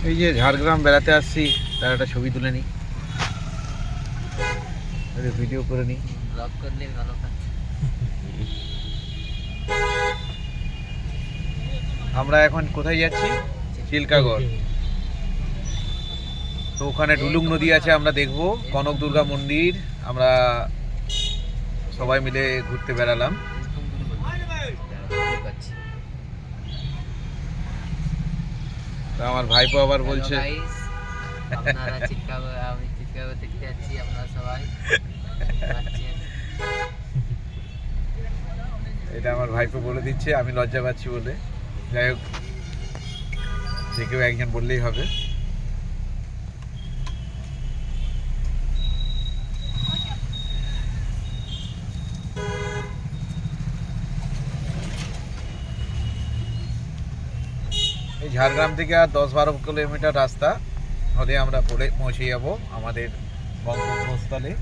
এই যে ঝাড়গ্রাম বেড়াতে আসছি, তার একটা ছবি তুলে নিই, ভিডিও করে নিই। ব্লগ করলে ভালো থাকছে। আমরা এখন কোথায় যাচ্ছি? চিল্কাগড়। তো ওখানে ডুলুং নদী আছে, আমরা দেখব। কনক দুর্গা মন্দির, আমরা সবাই মিলে ঘুরতে বেড়ালাম। তো আমার ভাইপো আবার বলছে আপনারা চিৎকাগড়, আমি চিৎকাগড় দেখতে যাচ্ছি, আপনারা সবাই যাচ্ছেন। এটা আমার ভাইপো বলে দিচ্ছে, আমি লজ্জা পাচ্ছি বলে। যাই হোক, যে কেউ একজন বললেই হবে। এই ঝাড়গ্রাম থেকে আর 10-12 কিলোমিটার রাস্তা হলে আমরা পৌঁছে যাব আমাদের গন্তব্যস্থলে।